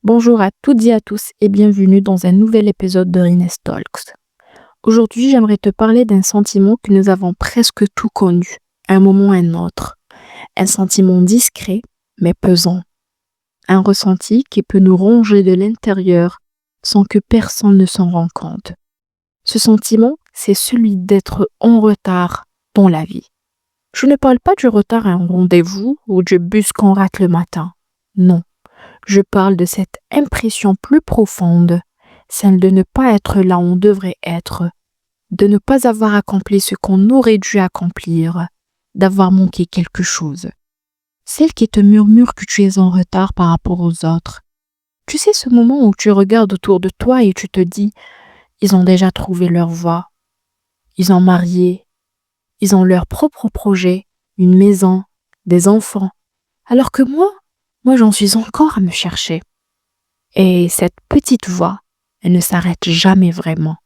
Bonjour à toutes et à tous et bienvenue dans un nouvel épisode de Rines Talks. Aujourd'hui, j'aimerais te parler d'un sentiment que nous avons presque tous connu, à un moment ou à un autre. Un sentiment discret, mais pesant. Un ressenti qui peut nous ronger de l'intérieur sans que personne ne s'en rende compte. Ce sentiment, c'est celui d'être en retard dans la vie. Je ne parle pas du retard à un rendez-vous ou du bus qu'on rate le matin. Non. Je parle de cette impression plus profonde, celle de ne pas être là où on devrait être, de ne pas avoir accompli ce qu'on aurait dû accomplir, d'avoir manqué quelque chose. Celle qui te murmure que tu es en retard par rapport aux autres. Tu sais ce moment où tu regardes autour de toi et tu te dis « ils ont déjà trouvé leur voie, ils ont marié, ils ont leur propre projet, une maison, des enfants, alors que moi j'en suis encore à me chercher. » Et cette petite voix, elle ne s'arrête jamais vraiment.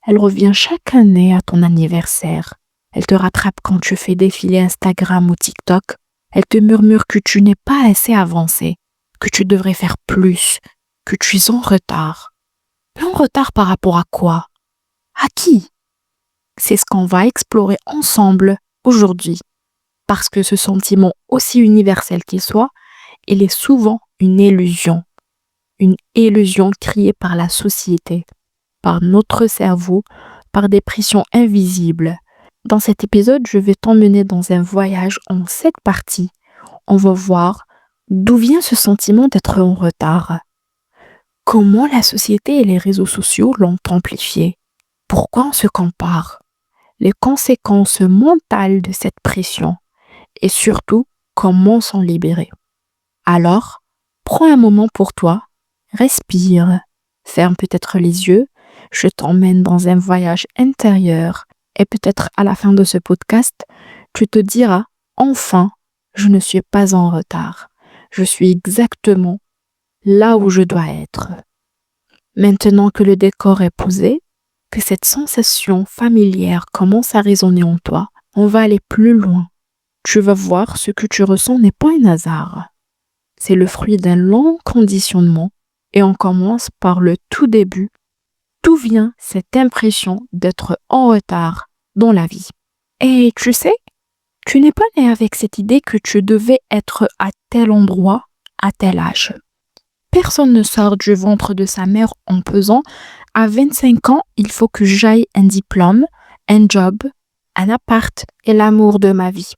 Elle revient chaque année à ton anniversaire. Elle te rattrape quand tu fais défiler Instagram ou TikTok. Elle te murmure que tu n'es pas assez avancé, que tu devrais faire plus, que tu es en retard. Mais en retard par rapport à quoi? À qui? C'est ce qu'on va explorer ensemble aujourd'hui. Parce que ce sentiment, aussi universel qu'il soit, il est souvent une illusion. Une illusion créée par la société, par notre cerveau, par des pressions invisibles. Dans cet épisode, je vais t'emmener dans un voyage en 7 parties. On va voir d'où vient ce sentiment d'être en retard. Comment la société et les réseaux sociaux l'ont amplifié. Pourquoi on se compare. Les conséquences mentales de cette pression. Et surtout, comment s'en libérer. Alors, prends un moment pour toi. Respire, ferme peut-être les yeux, je t'emmène dans un voyage intérieur et peut-être à la fin de ce podcast, tu te diras « Enfin, je ne suis pas en retard. Je suis exactement là où je dois être. » Maintenant que le décor est posé, que cette sensation familière commence à résonner en toi, on va aller plus loin. Tu vas voir ce que tu ressens n'est pas un hasard. C'est le fruit d'un long conditionnement. Et on commence par le tout début. D'où vient cette impression d'être en retard dans la vie? Et tu sais, tu n'es pas né avec cette idée que tu devais être à tel endroit, à tel âge. Personne ne sort du ventre de sa mère en pesant « à 25 ans, il faut que j'aille un diplôme, un job, un appart et l'amour de ma vie ».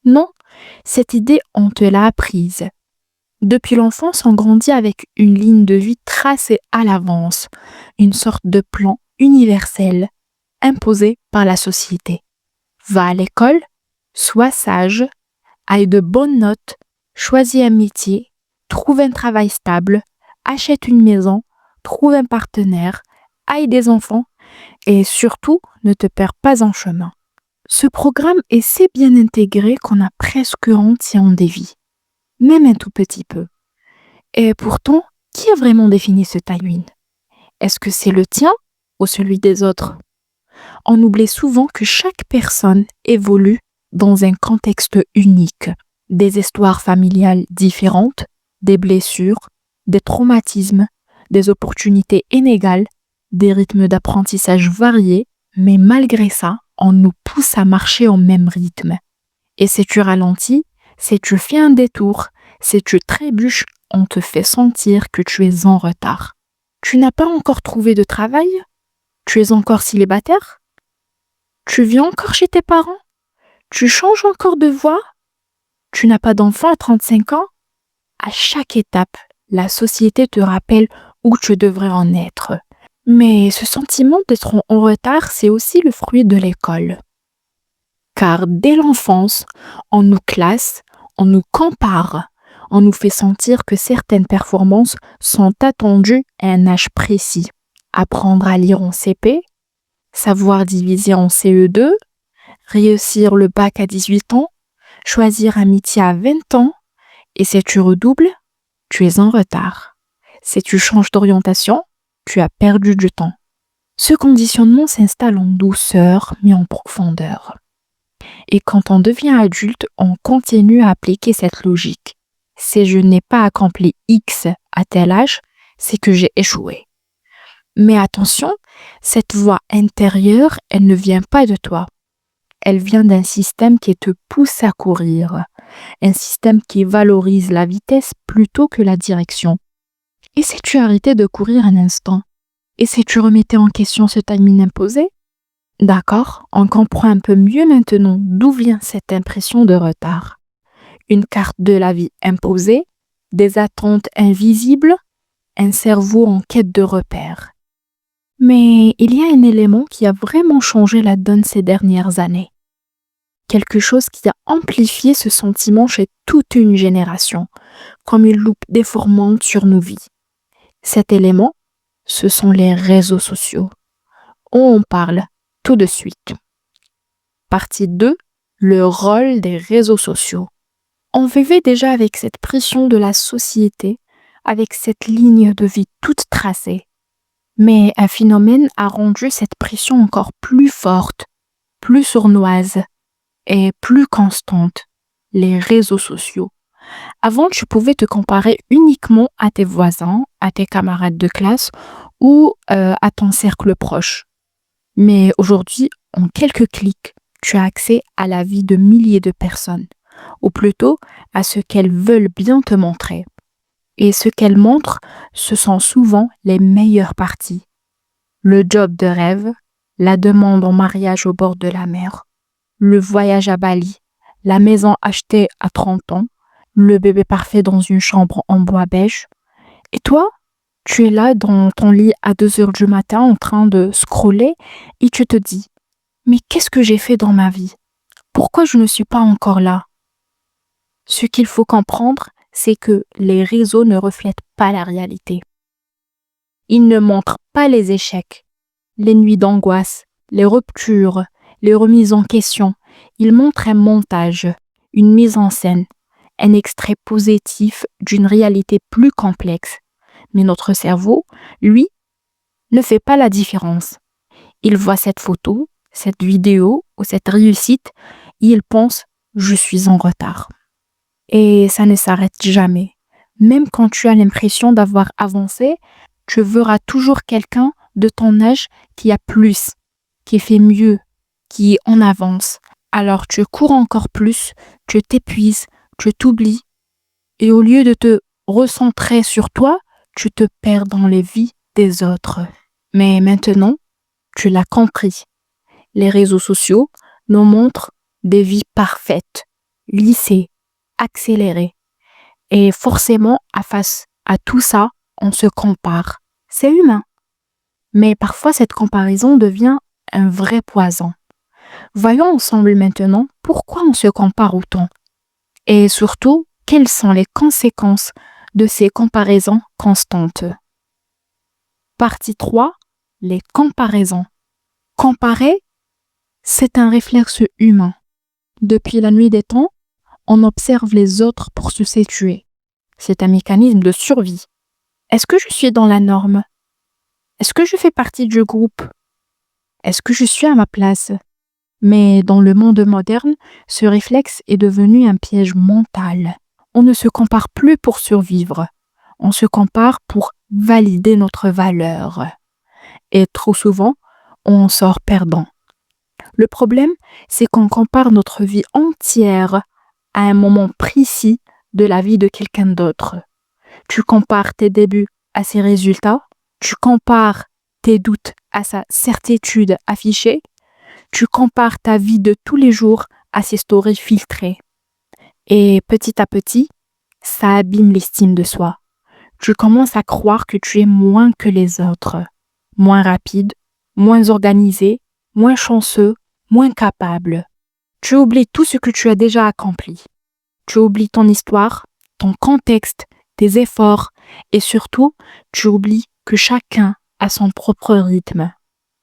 Non, cette idée, on te l'a apprise. Depuis l'enfance, on grandit avec une ligne de vie tracée à l'avance, une sorte de plan universel imposé par la société. Va à l'école, sois sage, aie de bonnes notes, choisis un métier, trouve un travail stable, achète une maison, trouve un partenaire, aie des enfants et surtout ne te perds pas en chemin. Ce programme est si bien intégré qu'on a presque honte si on dévie. Même un tout petit peu. Et pourtant, qui a vraiment défini ce timing? Est-ce que c'est le tien ou celui des autres? On oublie souvent que chaque personne évolue dans un contexte unique, des histoires familiales différentes, des blessures, des traumatismes, des opportunités inégales, des rythmes d'apprentissage variés, mais malgré ça, on nous pousse à marcher au même rythme. Et si tu ralentis, si tu fais un détour, si tu trébuches, on te fait sentir que tu es en retard. Tu n'as pas encore trouvé de travail? Tu es encore célibataire? Tu vis encore chez tes parents? Tu changes encore de voie? Tu n'as pas d'enfant à 35 ans? À chaque étape, la société te rappelle où tu devrais en être. Mais ce sentiment d'être en retard, c'est aussi le fruit de l'école. Car dès l'enfance, on nous classe, on nous compare, on nous fait sentir que certaines performances sont attendues à un âge précis. Apprendre à lire en CP, savoir diviser en CE2, réussir le bac à 18 ans, choisir un métier à 20 ans, et si tu redoubles, tu es en retard. Si tu changes d'orientation, tu as perdu du temps. Ce conditionnement s'installe en douceur mais en profondeur. Et quand on devient adulte, on continue à appliquer cette logique. Si je n'ai pas accompli X à tel âge, c'est que j'ai échoué. Mais attention, cette voix intérieure, elle ne vient pas de toi. Elle vient d'un système qui te pousse à courir, un système qui valorise la vitesse plutôt que la direction. Et si tu arrêtais de courir un instant? Et si tu remettais en question ce timing imposé? D'accord, on comprend un peu mieux maintenant d'où vient cette impression de retard. Une carte de la vie imposée, des attentes invisibles, un cerveau en quête de repères. Mais il y a un élément qui a vraiment changé la donne ces dernières années. Quelque chose qui a amplifié ce sentiment chez toute une génération, comme une loupe déformante sur nos vies. Cet élément, ce sont les réseaux sociaux. On en parle tout de suite. Partie 2, le rôle des réseaux sociaux. On vivait déjà avec cette pression de la société, avec cette ligne de vie toute tracée. Mais un phénomène a rendu cette pression encore plus forte, plus sournoise et plus constante, les réseaux sociaux. Avant, tu pouvais te comparer uniquement à tes voisins, à tes camarades de classe ou à ton cercle proche. Mais aujourd'hui, en quelques clics, tu as accès à la vie de milliers de personnes, ou plutôt à ce qu'elles veulent bien te montrer. Et ce qu'elles montrent, ce sont souvent les meilleures parties. Le job de rêve, la demande en mariage au bord de la mer, le voyage à Bali, la maison achetée à 30 ans, le bébé parfait dans une chambre en bois beige. Et toi, tu es là dans ton lit à 2 heures du matin en train de scroller et tu te dis « Mais qu'est-ce que j'ai fait dans ma vie? Pourquoi je ne suis pas encore là ?» Ce qu'il faut comprendre, c'est que les réseaux ne reflètent pas la réalité. Ils ne montrent pas les échecs, les nuits d'angoisse, les ruptures, les remises en question. Ils montrent un montage, une mise en scène, un extrait positif d'une réalité plus complexe. Mais notre cerveau, lui, ne fait pas la différence. Il voit cette photo, cette vidéo ou cette réussite et il pense « je suis en retard ». Et ça ne s'arrête jamais. Même quand tu as l'impression d'avoir avancé, tu verras toujours quelqu'un de ton âge qui a plus, qui fait mieux, qui en avance. Alors tu cours encore plus, tu t'épuises, tu t'oublies. Et au lieu de te recentrer sur toi, tu te perds dans les vies des autres. Mais maintenant, tu l'as compris. Les réseaux sociaux nous montrent des vies parfaites, lissées, accélérées. Et forcément, face à tout ça, on se compare. C'est humain. Mais parfois, cette comparaison devient un vrai poison. Voyons ensemble maintenant pourquoi on se compare autant. Et surtout, quelles sont les conséquences de ces comparaisons constantes. Partie 3, les comparaisons. Comparer, c'est un réflexe humain. Depuis la nuit des temps, on observe les autres pour se situer. C'est un mécanisme de survie. Est-ce que je suis dans la norme? Est-ce que je fais partie du groupe? Est-ce que je suis à ma place? Mais dans le monde moderne, ce réflexe est devenu un piège mental. On ne se compare plus pour survivre. On se compare pour valider notre valeur. Et trop souvent, on en sort perdant. Le problème, c'est qu'on compare notre vie entière à un moment précis de la vie de quelqu'un d'autre. Tu compares tes débuts à ses résultats, tu compares tes doutes à sa certitude affichée, tu compares ta vie de tous les jours à ses stories filtrées. Et petit à petit, ça abîme l'estime de soi. Tu commences à croire que tu es moins que les autres, moins rapide, moins organisé, moins chanceux, moins capable. Tu oublies tout ce que tu as déjà accompli. Tu oublies ton histoire, ton contexte, tes efforts et surtout, tu oublies que chacun a son propre rythme.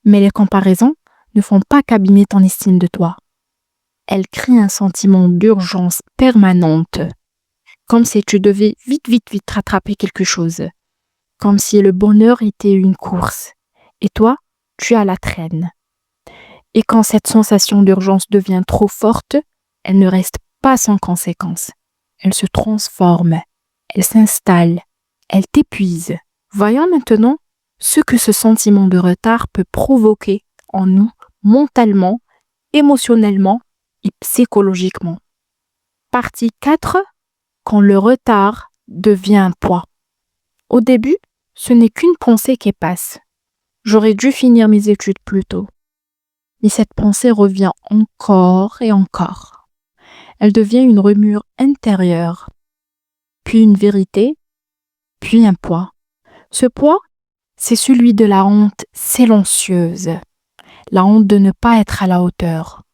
Mais les comparaisons ne font pas qu'abîmer ton estime de toi. Elles créent un sentiment d'urgence permanente, comme si tu devais vite rattraper quelque chose, comme si le bonheur était une course, et toi, tu as la traîne. Et quand cette sensation d'urgence devient trop forte, elle ne reste pas sans conséquence. Elle se transforme, elle s'installe, elle t'épuise, Voyons maintenant ce que ce sentiment de retard peut provoquer en nous mentalement, émotionnellement et psychologiquement. Partie 4. Quand le retard devient un poids. Au début, ce n'est qu'une pensée qui passe. J'aurais dû finir mes études plus tôt. Mais cette pensée revient encore et encore. Elle devient une remue intérieure, puis une vérité, puis un poids. Ce poids, c'est celui de la honte silencieuse. La honte de ne pas être à la hauteur.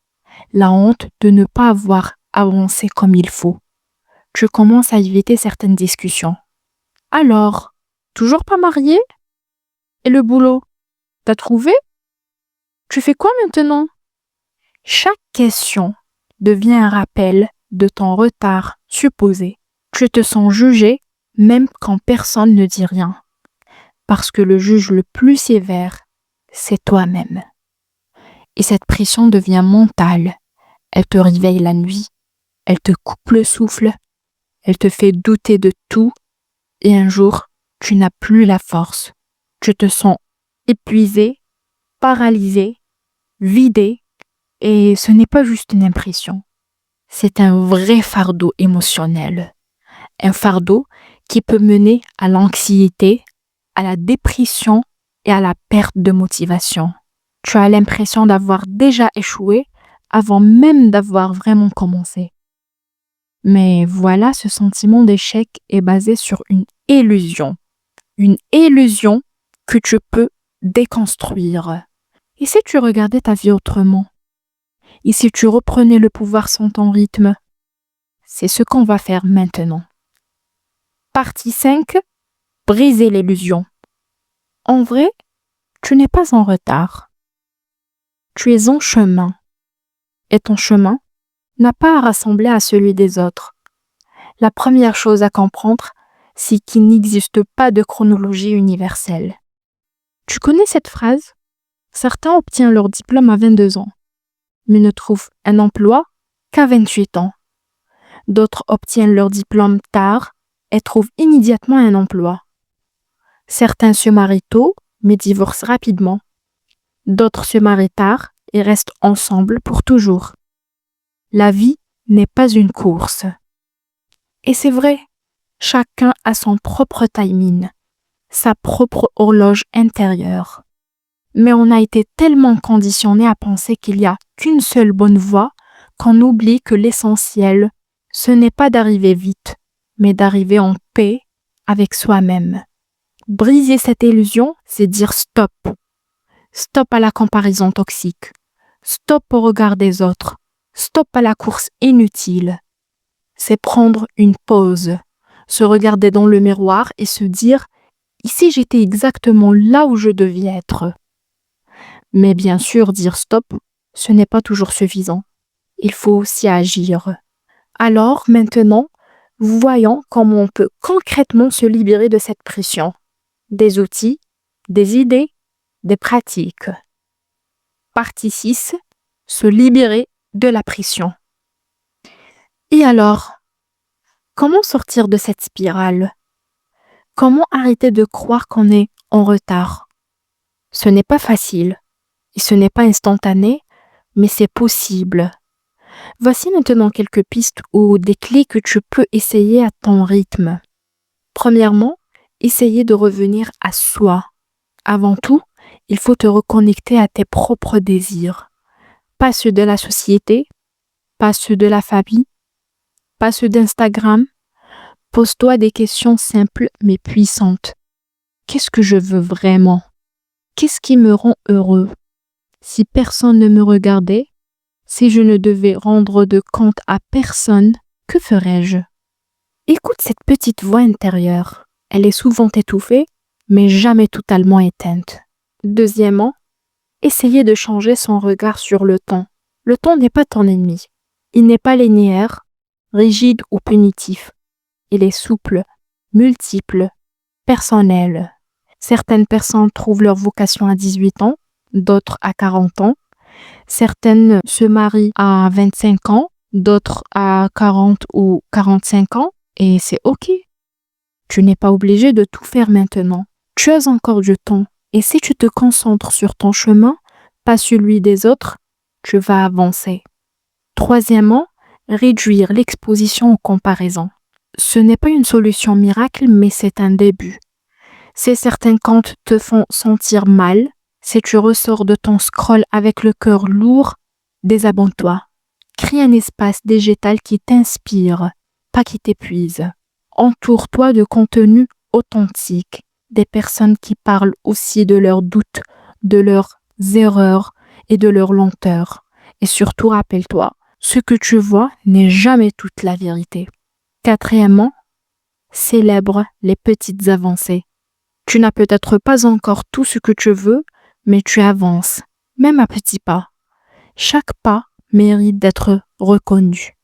La honte de ne pas avoir avancé comme il faut. Tu commences à éviter certaines discussions. Alors, toujours pas marié? Et le boulot, t'as trouvé? Tu fais quoi maintenant? Chaque question devient un rappel de ton retard supposé. Tu te sens jugé même quand personne ne dit rien. Parce que le juge le plus sévère, c'est toi-même. Et cette pression devient mentale. Elle te réveille la nuit, elle te coupe le souffle, elle te fait douter de tout et un jour, tu n'as plus la force. Tu te sens épuisé, paralysé, vidé et ce n'est pas juste une impression. C'est un vrai fardeau émotionnel. Un fardeau qui peut mener à l'anxiété, à la dépression et à la perte de motivation. Tu as l'impression d'avoir déjà échoué avant même d'avoir vraiment commencé. Mais voilà, ce sentiment d'échec est basé sur une illusion que tu peux déconstruire. Et si tu regardais ta vie autrement? Et si tu reprenais le pouvoir sans ton rythme? C'est ce qu'on va faire maintenant. Partie 5. Briser l'illusion. En vrai, tu n'es pas en retard. Tu es en chemin. Et ton chemin n'a pas à ressembler à celui des autres. La première chose à comprendre, c'est qu'il n'existe pas de chronologie universelle. Tu connais cette phrase? Certains obtiennent leur diplôme à 22 ans, mais ne trouvent un emploi qu'à 28 ans. D'autres obtiennent leur diplôme tard et trouvent immédiatement un emploi. Certains se marient tôt, mais divorcent rapidement. D'autres se marient tard et restent ensemble pour toujours. La vie n'est pas une course. Et c'est vrai, chacun a son propre timing, sa propre horloge intérieure. Mais on a été tellement conditionné à penser qu'il n'y a qu'une seule bonne voie qu'on oublie que l'essentiel, ce n'est pas d'arriver vite, mais d'arriver en paix avec soi-même. Briser cette illusion, c'est dire stop. Stop à la comparaison toxique. Stop au regard des autres. Stop à la course inutile. C'est prendre une pause, se regarder dans le miroir et se dire « Ici, j'étais exactement là où je devais être ». Mais bien sûr, dire stop, ce n'est pas toujours suffisant. Il faut aussi agir. Alors, maintenant, voyons comment on peut concrètement se libérer de cette pression. Des outils, des idées, des pratiques. Partie 6. Se libérer de la pression. Et alors, comment sortir de cette spirale? Comment arrêter de croire qu'on est en retard? Ce n'est pas facile et ce n'est pas instantané, mais c'est possible. Voici maintenant quelques pistes ou des clés que tu peux essayer à ton rythme. Premièrement, essayer de revenir à soi. Avant tout, il faut te reconnecter à tes propres désirs. Pas ceux de la société, pas ceux de la famille, pas ceux d'Instagram. Pose-toi des questions simples mais puissantes. Qu'est-ce que je veux vraiment? Qu'est-ce qui me rend heureux? Si personne ne me regardait, si je ne devais rendre de compte à personne, que ferais-je? Écoute cette petite voix intérieure. Elle est souvent étouffée, mais jamais totalement éteinte. Deuxièmement, essayez de changer son regard sur le temps. Le temps n'est pas ton ennemi. Il n'est pas linéaire, rigide ou punitif. Il est souple, multiple, personnel. Certaines personnes trouvent leur vocation à 18 ans, d'autres à 40 ans. Certaines se marient à 25 ans, d'autres à 40 ou 45 ans, et c'est OK. Tu n'es pas obligé de tout faire maintenant. Tu as encore du temps et si tu te concentres sur ton chemin, pas celui des autres, tu vas avancer. Troisièmement, réduire l'exposition aux comparaisons. Ce n'est pas une solution miracle, mais c'est un début. Si certains comptes te font sentir mal, si tu ressors de ton scroll avec le cœur lourd, désabonne-toi. Crée un espace digital qui t'inspire, pas qui t'épuise. Entoure-toi de contenus authentiques, des personnes qui parlent aussi de leurs doutes, de leurs erreurs et de leur lenteur. Et surtout, rappelle-toi, ce que tu vois n'est jamais toute la vérité. Quatrièmement, célèbre les petites avancées. Tu n'as peut-être pas encore tout ce que tu veux, mais tu avances, même à petits pas. Chaque pas mérite d'être reconnu.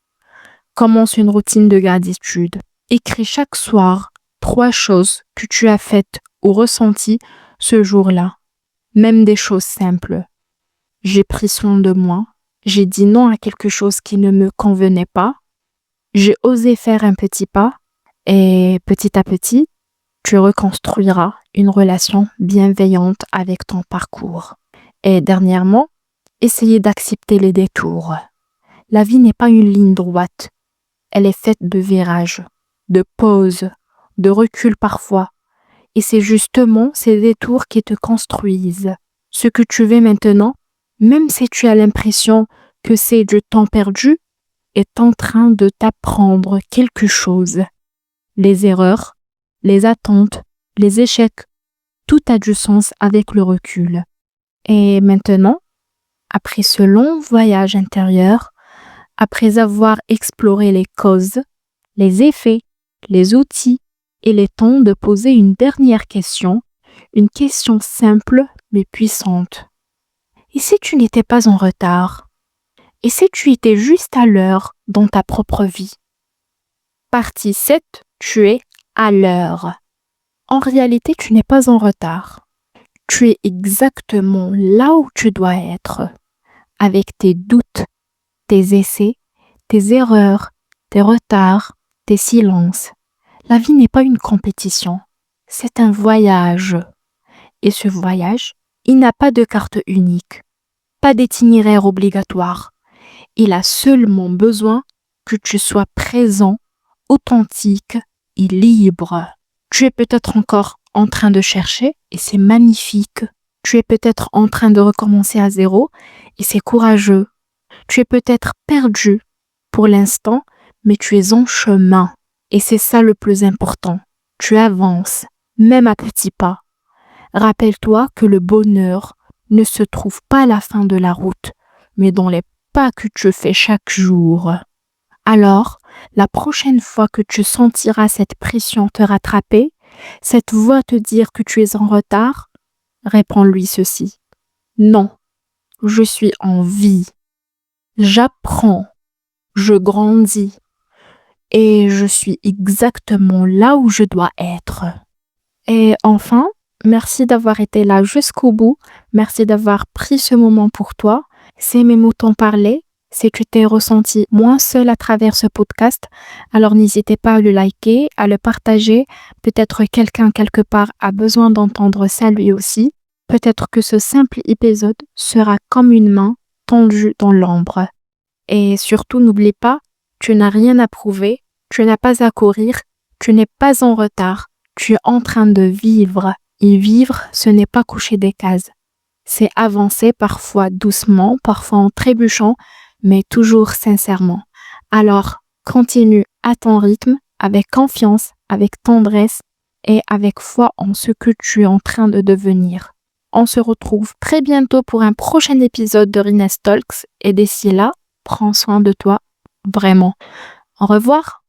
Commence une routine de gratitude. Écris chaque soir 3 choses que tu as faites ou ressenties ce jour-là. Même des choses simples. J'ai pris soin de moi. J'ai dit non à quelque chose qui ne me convenait pas. J'ai osé faire un petit pas. Et petit à petit, tu reconstruiras une relation bienveillante avec ton parcours. Et dernièrement, essayez d'accepter les détours. La vie n'est pas une ligne droite. Elle est faite de virages, de pauses, de reculs parfois. Et c'est justement ces détours qui te construisent. Ce que tu veux maintenant, même si tu as l'impression que c'est du temps perdu, est en train de t'apprendre quelque chose. Les erreurs, les attentes, les échecs, tout a du sens avec le recul. Et maintenant, après ce long voyage intérieur, après avoir exploré les causes, les effets, les outils, il est temps de poser une dernière question, une question simple mais puissante. Et si tu n'étais pas en retard? Et si tu étais juste à l'heure dans ta propre vie? Partie 7, tu es à l'heure. En réalité, tu n'es pas en retard. Tu es exactement là où tu dois être, avec tes doutes, tes essais, tes erreurs, tes retards, tes silences. La vie n'est pas une compétition, c'est un voyage. Et ce voyage, il n'a pas de carte unique, pas d'itinéraire obligatoire. Il a seulement besoin que tu sois présent, authentique et libre. Tu es peut-être encore en train de chercher et c'est magnifique. Tu es peut-être en train de recommencer à zéro et c'est courageux. Tu es peut-être perdu pour l'instant, mais tu es en chemin. Et c'est ça le plus important. Tu avances, même à petits pas. Rappelle-toi que le bonheur ne se trouve pas à la fin de la route, mais dans les pas que tu fais chaque jour. Alors, la prochaine fois que tu sentiras cette pression te rattraper, cette voix te dire que tu es en retard, réponds-lui ceci. Non, je suis en vie. J'apprends, je grandis et je suis exactement là où je dois être. Et enfin, merci d'avoir été là jusqu'au bout. Merci d'avoir pris ce moment pour toi. Si mes mots t'ont parlé, si tu t'es ressenti moins seul à travers ce podcast, alors n'hésitez pas à le liker, à le partager. Peut-être quelqu'un quelque part a besoin d'entendre ça lui aussi. Peut-être que ce simple épisode sera comme une main tendue dans l'ombre. Et surtout, n'oublie pas, tu n'as rien à prouver, tu n'as pas à courir, tu n'es pas en retard, tu es en train de vivre. Et vivre, ce n'est pas coucher des cases. C'est avancer parfois doucement, parfois en trébuchant, mais toujours sincèrement. Alors, continue à ton rythme, avec confiance, avec tendresse et avec foi en ce que tu es en train de devenir. On se retrouve très bientôt pour un prochain épisode de Rines Talks et d'ici là, prends soin de toi, vraiment. Au revoir.